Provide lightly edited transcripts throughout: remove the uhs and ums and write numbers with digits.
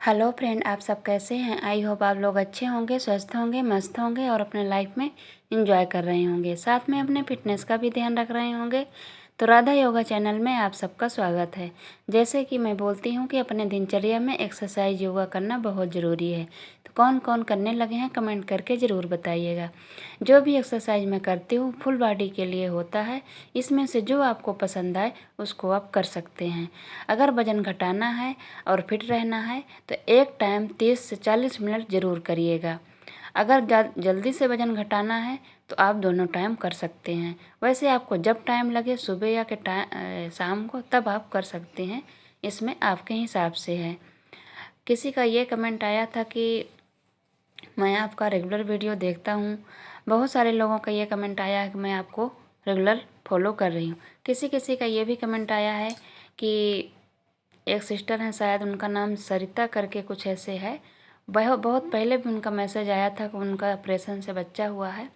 Hello friend, आप सब कैसे हैं। आई होप आप लोग अच्छे होंगे, स्वस्थ होंगे, मस्त होंगे और अपने लाइफ में एंजॉय कर रहे होंगे, साथ में अपने फिटनेस का भी ध्यान रख रहे होंगे। तो राधा योगा चैनल में आप सबका स्वागत है। जैसे कि मैं बोलती हूँ कि अपने दिनचर्या में एक्सरसाइज योगा करना बहुत ज़रूरी है। तो कौन कौन करने लगे हैं कमेंट करके ज़रूर बताइएगा। जो भी एक्सरसाइज मैं करती हूँ फुल बॉडी के लिए होता है। इसमें से जो आपको पसंद आए उसको आप कर सकते हैं। अगर वज़न घटाना है और फिट रहना है तो एक टाइम 30 से 40 मिनट ज़रूर करिएगा। अगर जल्दी से वज़न घटाना है तो आप दोनों टाइम कर सकते हैं। वैसे आपको जब टाइम लगे सुबह या के शाम को तब आप कर सकते हैं, इसमें आपके हिसाब से है। किसी का ये कमेंट आया था कि मैं आपका रेगुलर वीडियो देखता हूँ। बहुत सारे लोगों का ये कमेंट आया है कि मैं आपको रेगुलर फॉलो कर रही हूँ। किसी किसी का ये भी कमेंट आया है कि एक सिस्टर हैं, शायद उनका नाम सरिता करके कुछ ऐसे है। वह बहुत पहले भी उनका मैसेज आया था कि उनका ऑपरेशन से बच्चा हुआ है।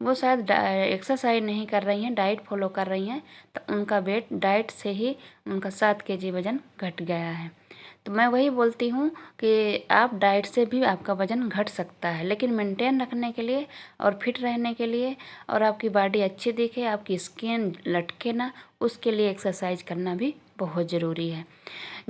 वो शायद एक्सरसाइज नहीं कर रही हैं, डाइट फॉलो कर रही हैं। तो उनका वेट डाइट से ही उनका 7 kg वज़न घट गया है। तो मैं वही बोलती हूँ कि आप डाइट से भी आपका वज़न घट सकता है, लेकिन मेंटेन रखने के लिए और फिट रहने के लिए और आपकी बॉडी अच्छी दिखे, आपकी स्किन लटके ना, उसके लिए एक्सरसाइज करना भी बहुत ज़रूरी है।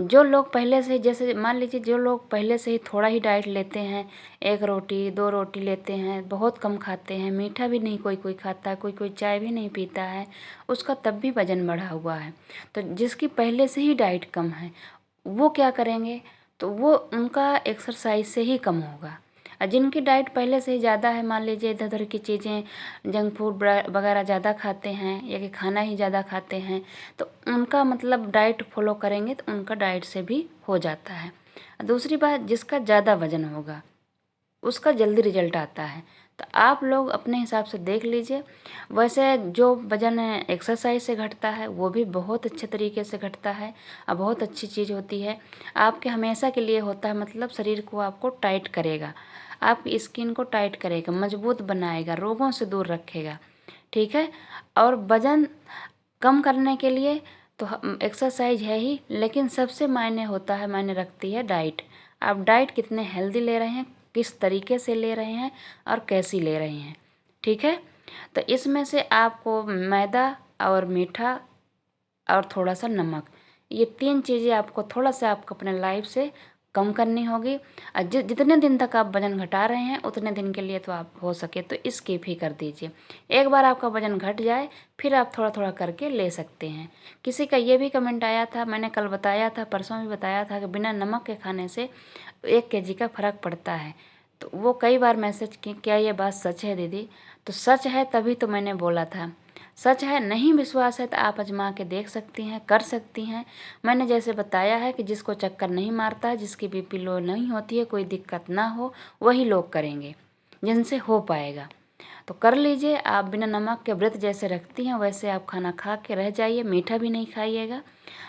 जो लोग पहले से, जैसे मान लीजिए जो लोग पहले से ही थोड़ा ही डाइट लेते हैं, 1 रोटी 2 रोटी लेते हैं, बहुत कम खाते हैं, मीठा भी नहीं कोई कोई खाता है, कोई कोई चाय भी नहीं पीता है, उसका तब भी वज़न बढ़ा हुआ है। तो जिसकी पहले से ही डाइट कम है वो क्या करेंगे, तो वो उनका एक्सरसाइज से ही कम होगा। और जिनकी डाइट पहले से ही ज़्यादा है, मान लीजिए इधर उधर की चीज़ें, जंक फूड वगैरह ज़्यादा खाते हैं या कि खाना ही ज़्यादा खाते हैं, तो उनका मतलब डाइट फॉलो करेंगे तो उनका डाइट से भी हो जाता है। दूसरी बात, जिसका ज़्यादा वज़न होगा उसका जल्दी रिजल्ट आता है। तो आप लोग अपने हिसाब से देख लीजिए। वैसे जो वज़न एक्सरसाइज से घटता है वो भी बहुत अच्छे तरीके से घटता है और बहुत अच्छी चीज़ होती है। आपके हमेशा के लिए होता है, मतलब शरीर को आपको टाइट करेगा, आपकी स्किन को टाइट करेगा, मजबूत बनाएगा, रोगों से दूर रखेगा। ठीक है। और वज़न कम करने के लिए तो एक्सरसाइज है ही, लेकिन सबसे मायने होता है, मायने रखती है डाइट। आप डाइट कितने हेल्दी ले रहे हैं, किस तरीके से ले रहे हैं और कैसी ले रहे हैं। ठीक है। तो इसमें से आपको मैदा और मीठा और थोड़ा सा नमक, ये 3 चीज़ें आपको थोड़ा सा आपको अपने लाइफ से कम करनी होगी। और जितने दिन तक आप वज़न घटा रहे हैं उतने दिन के लिए तो आप हो सके तो स्किप ही कर दीजिए। एक बार आपका वज़न घट जाए फिर आप थोड़ा थोड़ा करके ले सकते हैं। किसी का ये भी कमेंट आया था, मैंने कल बताया था, परसों भी बताया था कि बिना नमक के खाने से 1 kg का फ़र्क पड़ता है। तो वो कई बार मैसेज की, क्या ये बात सच है दीदी? तो सच है, तभी तो मैंने बोला था। सच है, नहीं विश्वास है तो आप आजमा के देख सकती हैं, कर सकती हैं। मैंने जैसे बताया है कि जिसको चक्कर नहीं मारता है, जिसकी बीपी लो नहीं होती है, कोई दिक्कत ना हो, वही लोग करेंगे जिनसे हो पाएगा। तो कर लीजिए। आप बिना नमक के व्रत जैसे रखती हैं वैसे आप खाना खा के रह जाइए, मीठा भी नहीं खाइएगा।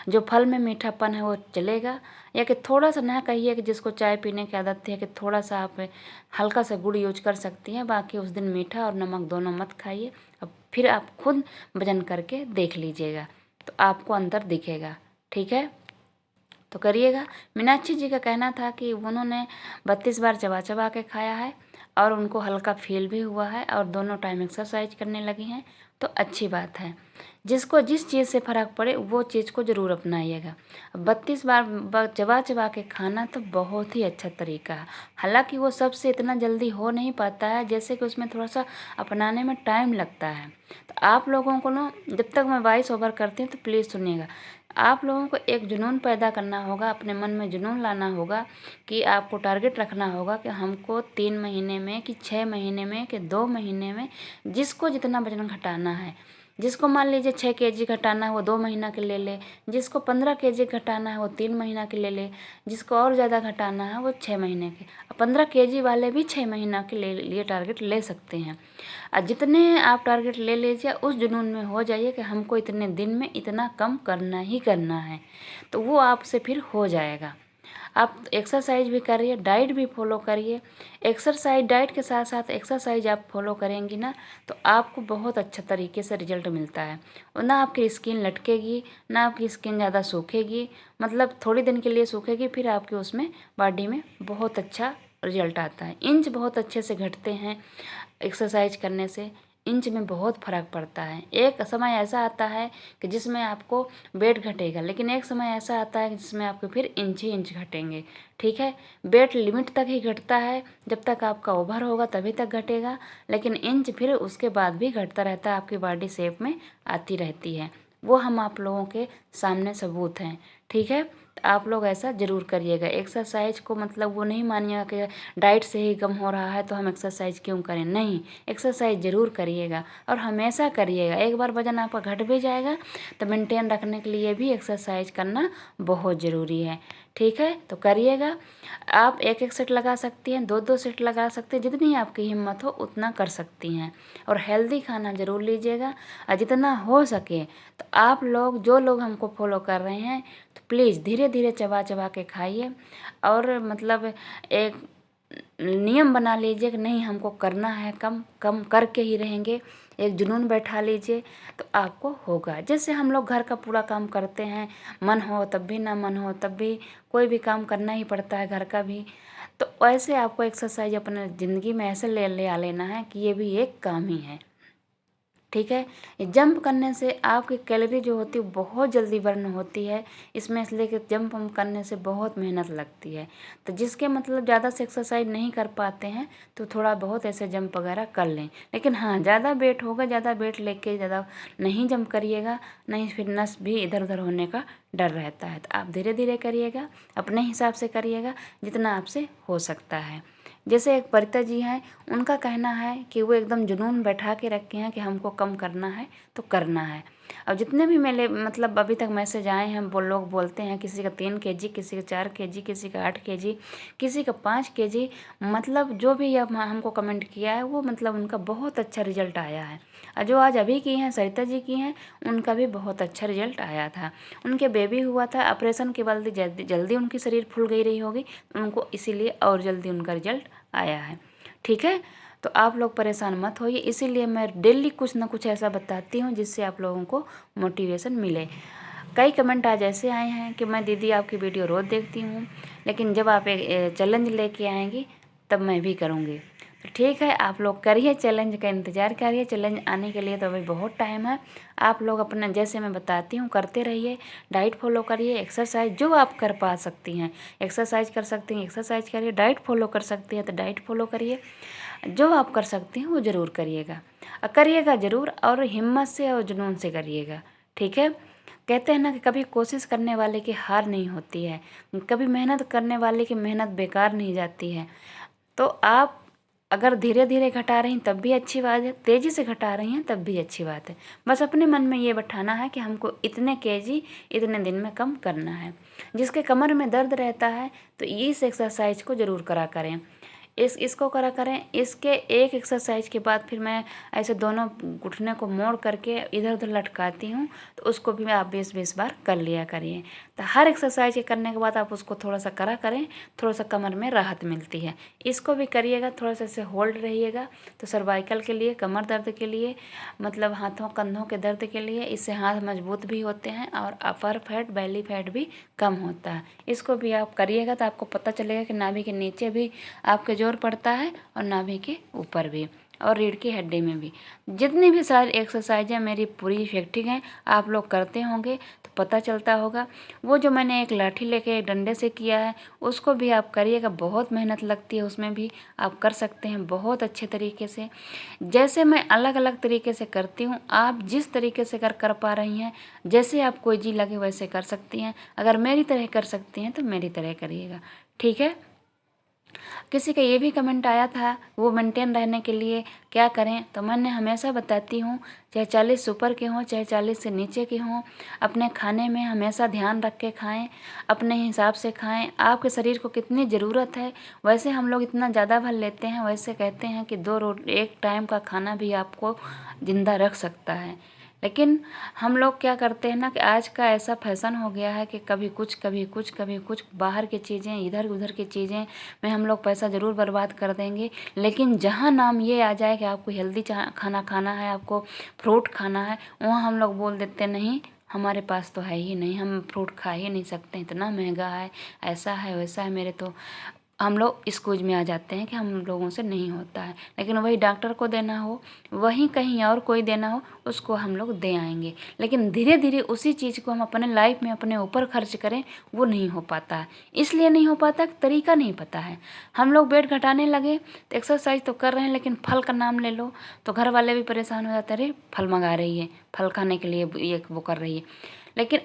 जो फल में मीठापन है वो चलेगा, या कि थोड़ा सा, ना कहिए कि जिसको चाय पीने की आदत है कि थोड़ा सा आप हल्का सा गुड़ यूज कर सकती हैं, बाकी उस दिन मीठा और नमक दोनों मत खाइए। अब फिर आप खुद वजन करके देख लीजिएगा तो आपको अंतर दिखेगा। ठीक है। तो करिएगा। मीनाक्षी जी का कहना था कि उन्होंने 32 बार चबा चबा के खाया है और उनको हल्का फील भी हुआ है और दोनों टाइम एक्सरसाइज करने लगी हैं, तो अच्छी बात है। जिसको जिस चीज़ से फ़र्क पड़े वो चीज़ को ज़रूर अपनाइएगा। 32 बार चबा चबा के खाना तो बहुत ही अच्छा तरीका है। हालांकि वो सबसे इतना जल्दी हो नहीं पाता है, जैसे कि उसमें थोड़ा सा अपनाने में टाइम लगता है। तो आप लोगों को ना, जब तक मैं वॉइस ओवर करती हूँ तो प्लीज़ सुनिएगा। आप लोगों को एक जुनून पैदा करना होगा, अपने मन में जुनून लाना होगा कि आपको टारगेट रखना होगा कि हमको 3 महीने में कि 6 महीने में कि 2 महीने में, जिसको जितना वजन घटाना है, जिसको मान लीजिए 6 kg घटाना है वो 2 महीना के ले ले, जिसको 15 kg घटाना है वो 3 महीना के ले ले, जिसको और ज़्यादा घटाना है वो 6 महीने के। 15 kg वाले भी 6 महीना के लिए टारगेट ले सकते हैं। और जितने आप टारगेट ले लीजिए उस जुनून में हो जाइए कि हमको इतने दिन में इतना कम करना ही करना है, तो वो आपसे फिर हो जाएगा। आप एक्सरसाइज भी करिए, डाइट भी फॉलो करिए। एक्सरसाइज डाइट के साथ साथ एक्सरसाइज आप फॉलो करेंगी ना तो आपको बहुत अच्छा तरीके से रिजल्ट मिलता है। और ना आपकी स्किन लटकेगी, ना आपकी स्किन ज़्यादा सूखेगी, मतलब थोड़ी दिन के लिए सूखेगी, फिर आपके उसमें बॉडी में बहुत अच्छा रिजल्ट आता है। इंच बहुत अच्छे से घटते हैं एक्सरसाइज करने से, इंच में बहुत फ़र्क पड़ता है। एक समय ऐसा आता है कि जिसमें आपको वेट घटेगा, लेकिन एक समय ऐसा आता है जिसमें आपके फिर इंच ही इंच घटेंगे। ठीक है, वेट लिमिट तक ही घटता है, जब तक आपका ओवर होगा तभी तक घटेगा, लेकिन इंच फिर उसके बाद भी घटता रहता है, आपकी बॉडी शेप में आती रहती है। वो हम आप लोगों के सामने सबूत हैं। ठीक है, तो आप लोग ऐसा ज़रूर करिएगा। एक्सरसाइज को मतलब वो नहीं मानिएगा कि डाइट से ही कम हो रहा है तो हम एक्सरसाइज क्यों करें, नहीं, एक्सरसाइज ज़रूर करिएगा और हमेशा करिएगा। एक बार वजन आपका घट भी जाएगा तो मेंटेन रखने के लिए भी एक्सरसाइज करना बहुत ज़रूरी है। ठीक है, तो करिएगा। आप एक एक सेट लगा सकती हैं, दो दो सेट लगा सकते हैं, जितनी आपकी हिम्मत हो उतना कर सकती हैं। और हेल्दी खाना ज़रूर लीजिएगा, और जितना हो सके तो आप लोग जो लोग हमको फॉलो कर रहे हैं तो प्लीज़ धीरे धीरे चबा चबा के खाइए। और मतलब एक नियम बना लीजिए कि नहीं, हमको करना है, कम कम करके ही रहेंगे। एक जुनून बैठा लीजिए तो आपको होगा। जैसे हम लोग घर का पूरा काम करते हैं, मन हो तब भी, ना मन हो तब भी, कोई भी काम करना ही पड़ता है घर का भी। तो वैसे आपको एक्सरसाइज अपने ज़िंदगी में ऐसे ले आ लेना है कि ये भी एक काम ही है। ठीक है, जंप करने से आपकी कैलोरी जो होती है बहुत जल्दी बर्न होती है। इसमें इसलिए कि जंप हम करने से बहुत मेहनत लगती है। तो जिसके मतलब ज़्यादा से एक्सरसाइज नहीं कर पाते हैं तो थोड़ा बहुत ऐसे जंप वगैरह कर लें। लेकिन हाँ, ज़्यादा वेट होगा, ज़्यादा वेट लेके ज़्यादा नहीं जंप करिएगा, नहीं फिर नस भी इधर उधर होने का डर रहता है। तो आप धीरे धीरे करिएगा, अपने हिसाब से करिएगा, जितना आपसे हो सकता है। जैसे एक परिता जी हैं, उनका कहना है कि वो एकदम जुनून बैठा के रखे हैं कि हमको कम करना है तो करना है। अब जितने भी मेरे मतलब अभी तक मैसेज आए हैं, वो लोग बोलते हैं किसी का 3 kg, किसी का 4 kg, किसी का 8 kg, किसी का 5 kg, मतलब जो भी अब हमको कमेंट किया है वो मतलब उनका बहुत अच्छा रिजल्ट आया है। और जो आज अभी की हैं, सरिता जी की हैं, उनका भी बहुत अच्छा रिजल्ट आया था। उनके बेबी हुआ था, ऑपरेशन के बाद जल्दी जल्दी उनकी शरीर फूल गई रही होगी, उनको इसीलिए और जल्दी उनका रिजल्ट आया है। ठीक है, तो आप लोग परेशान मत होइए, इसीलिए मैं डेली कुछ ना कुछ ऐसा बताती हूँ जिससे आप लोगों को मोटिवेशन मिले। कई कमेंट आज ऐसे आए हैं कि मैं दीदी आपकी वीडियो रोज़ देखती हूँ, लेकिन जब आप एक चैलेंज लेके आएंगी तब मैं भी करूँगी। तो ठीक है, आप लोग करिए, चैलेंज का इंतज़ार करिए। चैलेंज आने के लिए तो अभी बहुत टाइम है। आप लोग अपना जैसे मैं बताती हूँ करते रहिए, डाइट फॉलो करिए, एक्सरसाइज जो आप कर पा सकती हैं एक्सरसाइज कर सकती हैं, एक्सरसाइज करिए, डाइट फॉलो कर सकती हैं तो डाइट फॉलो करिए। जो आप कर सकती हैं वो ज़रूर करिएगा, करिएगा ज़रूर, और हिम्मत से और जुनून से करिएगा। ठीक है, कहते हैं ना कि कभी कोशिश करने वाले की हार नहीं होती है, कभी मेहनत करने वाले की मेहनत बेकार नहीं जाती है। तो आप अगर धीरे धीरे घटा रही हैं तब भी अच्छी बात है, तेज़ी से घटा रही हैं तब भी अच्छी बात है। बस अपने मन में ये बैठाना है कि हमको इतने kg इतने दिन में कम करना है। जिसके कमर में दर्द रहता है तो इस एक्सरसाइज को ज़रूर करा करें, इसको करा करें। इसके एक एक्सरसाइज के बाद फिर मैं ऐसे दोनों घुटने को मोड़ करके इधर उधर लटकाती हूँ, तो उसको भी आप 20-20 बार कर लिया करिए। तो हर एक्सरसाइज के करने के बाद आप उसको थोड़ा सा करा करें, थोड़ा सा कमर में राहत मिलती है। इसको भी करिएगा, थोड़ा सा ऐसे होल्ड रहिएगा तो सर्वाइकल के लिए, कमर दर्द के लिए, मतलब हाथों कंधों के दर्द के लिए इससे हाथ मजबूत भी होते हैं और अपर फैट, बेली फैट भी कम होता है। इसको भी आप करिएगा तो आपको पता चलेगा कि नाभि के नीचे भी आपके जोर पड़ता है और नाभि के ऊपर भी, और रीढ़ की हड्डी में भी। जितनी भी सारी एक्सरसाइजें मेरी पूरी इफेक्टिव हैं, आप लोग करते होंगे तो पता चलता होगा। वो जो मैंने एक लाठी लेके एक डंडे से किया है उसको भी आप करिएगा, बहुत मेहनत लगती है उसमें भी, आप कर सकते हैं बहुत अच्छे तरीके से। जैसे मैं अलग अलग तरीके से करती हूँ, आप जिस तरीके से कर पा रही हैं, जैसे आप कोई जी लगे वैसे कर सकती हैं। अगर मेरी तरह कर सकती हैं तो मेरी तरह करिएगा। ठीक है, किसी का ये भी कमेंट आया था वो मेंटेन रहने के लिए क्या करें, तो मैंने हमेशा बताती हूँ चाहे 40 से ऊपर के हों चाहे 40 से नीचे के हों, अपने खाने में हमेशा ध्यान रख के खाएं, अपने हिसाब से खाएं। आपके शरीर को कितनी ज़रूरत है, वैसे हम लोग इतना ज़्यादा भर लेते हैं। वैसे कहते हैं कि एक टाइम का खाना भी आपको ज़िंदा रख सकता है। लेकिन हम लोग क्या करते हैं ना कि आज का ऐसा फैशन हो गया है कि कभी कुछ कभी कुछ कभी कुछ, बाहर की चीज़ें, इधर उधर की चीज़ें में हम लोग पैसा ज़रूर बर्बाद कर देंगे। लेकिन जहाँ नाम ये आ जाए कि आपको हेल्दी खाना खाना है, आपको फ्रूट खाना है, वहाँ हम लोग बोल देते नहीं, हमारे पास तो है ही नहीं, हम फ्रूट खा ही नहीं सकते, इतना महंगा है, ऐसा है वैसा है, मेरे तो हम लोग स्कूज में आ जाते हैं कि हम लोगों से नहीं होता है। लेकिन वही डॉक्टर को देना हो, वहीं कहीं और कोई देना हो, उसको हम लोग दे आएंगे। लेकिन धीरे धीरे उसी चीज़ को हम अपने लाइफ में अपने ऊपर खर्च करें, वो नहीं हो पाता है। इसलिए नहीं हो पाता कि तरीका नहीं पता है। हम लोग वेट घटाने लगे तो एक्सरसाइज तो कर रहे हैं, लेकिन फल का नाम ले लो तो घर वाले भी परेशान हो जाते हैं, अरे फल मंगा रही है, फल खाने के लिए ये वो कर रही है। लेकिन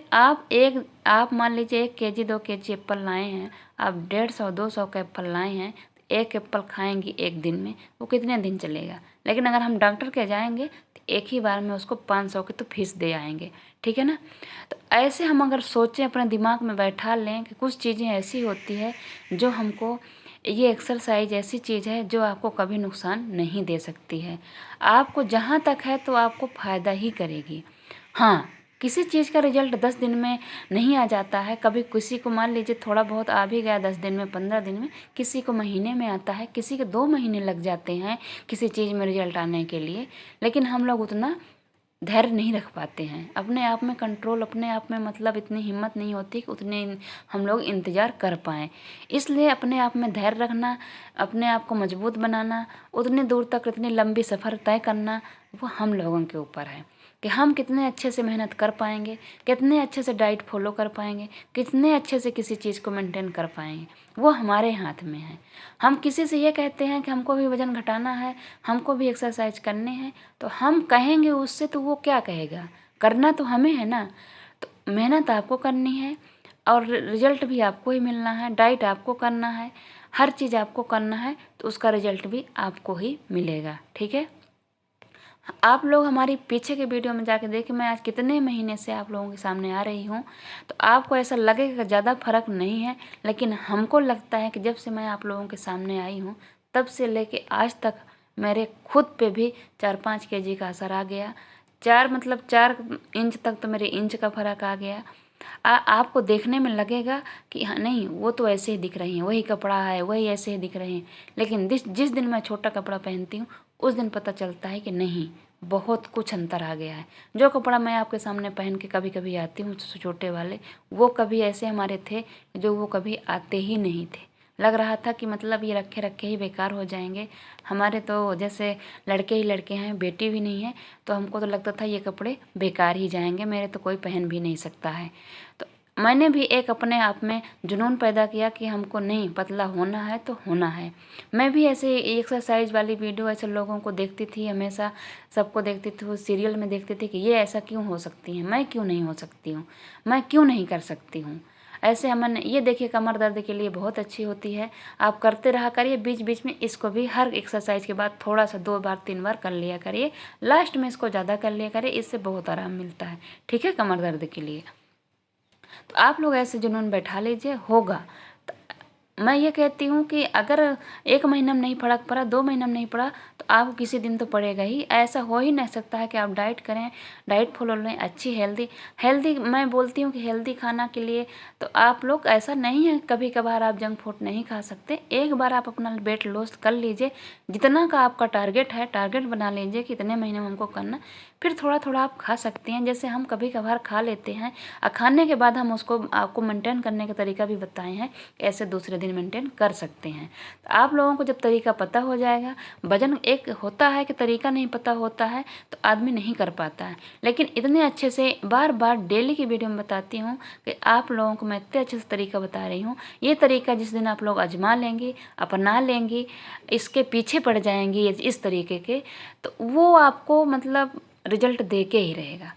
आप मान लीजिए 1 केजी 2 केजी एप्पल लाए हैं, आप 150 200 का एप्पल लाए हैं, तो एक एप्पल खाएंगी एक दिन में, वो कितने दिन चलेगा। लेकिन अगर हम डॉक्टर के जाएंगे तो एक ही बार में उसको 500 की तो फीस दे आएंगे, ठीक है ना। तो ऐसे हम अगर सोचें, अपने दिमाग में बैठा लें कि कुछ चीज़ें ऐसी होती है जो हमको, ये एक्सरसाइज ऐसी चीज़ है जो आपको कभी नुकसान नहीं दे सकती है। आपको जहाँ तक है तो आपको फ़ायदा ही करेगी। हाँ, किसी चीज़ का रिजल्ट 10 दिन में नहीं आ जाता है। कभी किसी को मान लीजिए थोड़ा बहुत आ भी गया 10 दिन में, 15 दिन में, किसी को महीने में आता है, किसी के 2 महीने लग जाते हैं किसी चीज़ में रिजल्ट आने के लिए। लेकिन हम लोग उतना धैर्य नहीं रख पाते हैं, अपने आप में कंट्रोल, अपने आप में मतलब इतनी हिम्मत नहीं होती कि उतने हम लोग इंतज़ार कर पाएँ। इसलिए अपने आप में धैर्य रखना, अपने आप को मजबूत बनाना, उतनी दूर तक इतनी लंबी सफ़र तय करना, वो हम लोगों के ऊपर है कि हम कितने अच्छे से मेहनत कर पाएंगे, कितने अच्छे से डाइट फॉलो कर पाएंगे, कितने अच्छे से किसी चीज़ को मेंटेन कर पाएंगे, वो हमारे हाथ में है। हम किसी से ये कहते हैं कि हमको भी वज़न घटाना है, हमको भी एक्सरसाइज करने हैं, तो हम कहेंगे उससे तो वो क्या कहेगा, करना तो हमें है ना। तो मेहनत आपको करनी है और रिजल्ट भी आपको ही मिलना है, डाइट आपको करना है, हर चीज़ आपको करना है, तो उसका रिजल्ट भी आपको ही मिलेगा, ठीक है। आप लोग हमारी पीछे के वीडियो में जाके देखिए, मैं आज कितने महीने से आप लोगों के सामने आ रही हूँ। तो आपको ऐसा लगेगा कि ज़्यादा फर्क नहीं है, लेकिन हमको लगता है कि जब से मैं आप लोगों के सामने आई हूँ, तब से लेके आज तक मेरे खुद पे भी 4-5 केजी का असर आ गया। 4 इंच तक तो मेरे इंच का फ़र्क आ गया। आपको देखने में लगेगा कि हाँ नहीं, वो तो ऐसे ही दिख रही हैं, वही कपड़ा है, वही ऐसे ही दिख रहे हैं। लेकिन जिस दिन मैं छोटा कपड़ा पहनती हूँ, उस दिन पता चलता है कि नहीं, बहुत कुछ अंतर आ गया है। जो कपड़ा मैं आपके सामने पहन के कभी कभी आती हूँ छोटे वाले, वो कभी ऐसे हमारे थे जो वो कभी आते ही नहीं थे। लग रहा था कि मतलब ये रखे रखे ही बेकार हो जाएंगे। हमारे तो जैसे लड़के ही लड़के हैं, बेटी भी नहीं है, तो हमको तो लगता था ये कपड़े बेकार ही जाएंगे, मेरे तो कोई पहन भी नहीं सकता है। तो मैंने भी एक अपने आप में जुनून पैदा किया कि हमको नहीं, पतला होना है तो होना है। मैं भी ऐसे एक्सरसाइज वाली वीडियो ऐसे लोगों को देखती थी, हमेशा सबको देखती थी, वो सीरियल में देखती थी कि ये ऐसा क्यों हो सकती हैं, मैं क्यों नहीं हो सकती हूँ, मैं क्यों नहीं कर सकती हूँ। ऐसे हमने ये देखिए, कमर दर्द के लिए बहुत अच्छी होती है, आप करते रहा करिए, बीच बीच में इसको भी हर एक्सरसाइज के बाद थोड़ा सा 2 बार 3 बार कर लिया करिए, लास्ट में इसको ज़्यादा कर लिया करिए, इससे बहुत आराम मिलता है, ठीक है, कमर दर्द के लिए। तो आप लोग ऐसे जुनून बैठा लीजिए, होगा। तो मैं ये कहती हूँ कि अगर 1 महीना में नहीं फर्क पड़ा, 2 महीना में नहीं पड़ा, तो आपको किसी दिन तो पड़ेगा ही। ऐसा हो ही नहीं सकता है कि आप डाइट करें, डाइट फॉलो लें अच्छी हेल्दी हेल्दी मैं बोलती हूँ कि हेल्दी खाना के लिए तो आप लोग, ऐसा नहीं है कभी कभार आप जंक फूड नहीं खा सकते। एक बार आप अपना वेट लॉस कर लीजिए, जितना का आपका टारगेट है, टारगेट बना लीजिए कि इतने महीने में हमको करना, फिर थोड़ा थोड़ा आप खा सकते हैं। जैसे हम कभी कभार खा लेते हैं और खाने के बाद हम उसको आपको मेंटेन करने का तरीका भी बताए हैं, ऐसे दूसरे दिन मेंटेन कर सकते हैं। तो आप लोगों को जब तरीका पता हो जाएगा, वजन एक होता है कि तरीका नहीं पता होता है तो आदमी नहीं कर पाता है, लेकिन इतने अच्छे से बार बार डेली की वीडियो में बताती हूँ कि आप लोगों को मैं इतने अच्छे से तरीका बता रही हूँ। ये तरीका जिस दिन आप लोग आजमा लेंगी, अपना लेंगी, इसके पीछे पड़ जाएंगी इस तरीके के, तो वो आपको मतलब रिजल्ट दे के ही रहेगा।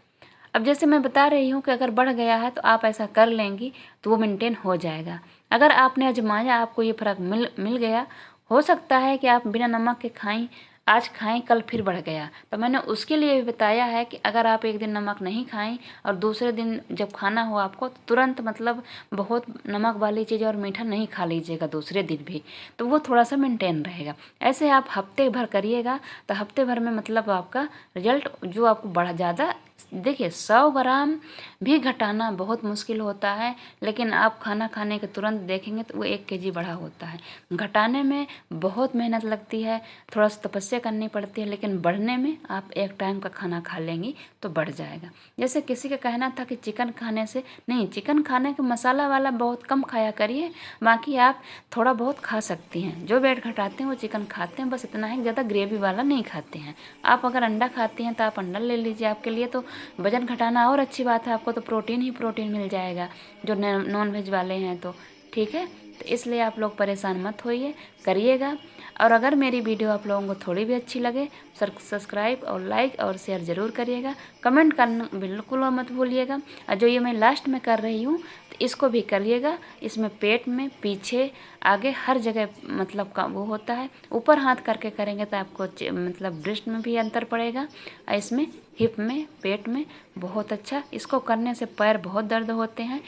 अब जैसे मैं बता रही हूँ कि अगर बढ़ गया है तो आप ऐसा कर लेंगी तो वो मेंटेन हो जाएगा। अगर आपने आजमाया, आपको ये फ़र्क मिल गया, हो सकता है कि आप बिना नमक के खाएं, आज खाएं कल फिर बढ़ गया, तो मैंने उसके लिए भी बताया है कि अगर आप एक दिन नमक नहीं खाएं और दूसरे दिन जब खाना हो आपको, तो तुरंत मतलब बहुत नमक वाली चीज़ और मीठा नहीं खा लीजिएगा दूसरे दिन भी, तो वो थोड़ा सा मेंटेन रहेगा। ऐसे आप हफ्ते भर करिएगा तो हफ्ते भर में मतलब आपका रिजल्ट जो आपको बड़ा ज़्यादा देखिए 100 ग्राम भी घटाना बहुत मुश्किल होता है, लेकिन आप खाना खाने के तुरंत देखेंगे तो वो 1 केजी बढ़ा होता है। घटाने में बहुत मेहनत लगती है, थोड़ा सा तपस्या करनी पड़ती है, लेकिन बढ़ने में आप एक टाइम का खाना खा लेंगी तो बढ़ जाएगा। जैसे किसी का कहना था कि चिकन खाने से नहीं, चिकन खाने के मसाला वाला बहुत कम खाया करिए, बाकी आप थोड़ा बहुत खा सकती हैं। जो वेट घटाते हैं वो चिकन खाते हैं, बस इतना है, ज़्यादा ग्रेवी वाला नहीं खाते हैं। आप अगर अंडा खाती हैं तो आप अंडा ले लीजिए, आपके लिए तो वज़न घटाना और अच्छी बात है, आपको तो प्रोटीन ही प्रोटीन मिल जाएगा जो नॉन वेज वाले हैं तो, ठीक है। तो इसलिए आप लोग परेशान मत होइए, करिएगा। और अगर मेरी वीडियो आप लोगों को थोड़ी भी अच्छी लगे, सब्सक्राइब और लाइक और शेयर ज़रूर करिएगा, कमेंट करना बिल्कुल मत भूलिएगा। और जो ये मैं लास्ट में कर रही हूँ तो इसको भी करिएगा। इसमें पेट में, पीछे, आगे हर जगह मतलब का वो होता है। ऊपर हाथ करके करेंगे तो आपको मतलब ब्रेस्ट में भी अंतर पड़ेगा, और इसमें हिप में, पेट में बहुत अच्छा। इसको करने से पैर बहुत दर्द होते हैं,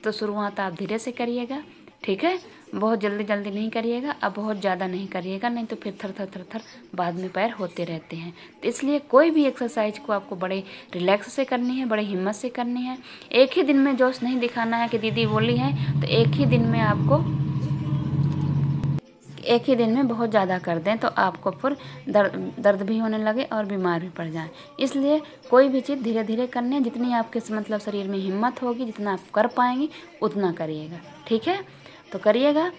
तो शुरुआत आप धीरे से करिएगा, ठीक है। बहुत जल्दी जल्दी नहीं करिएगा, अब बहुत ज़्यादा नहीं करिएगा, नहीं तो फिर थर थर थर थर बाद में पैर होते रहते हैं। तो इसलिए कोई भी एक्सरसाइज को आपको बड़े रिलैक्स से करनी है, बड़े हिम्मत से करनी है। एक ही दिन में जोश नहीं दिखाना है कि दीदी बोली है तो एक ही दिन में आपको, एक ही दिन में बहुत ज़्यादा कर दें तो आपको फिर दर्द भी होने लगे और बीमार भी पड़ जाए। इसलिए कोई भी चीज़ धीरे धीरे करनी है, जितनी आपके मतलब शरीर में हिम्मत होगी, जितना आप कर पाएंगी उतना करिएगा, ठीक है। तो करिएगा।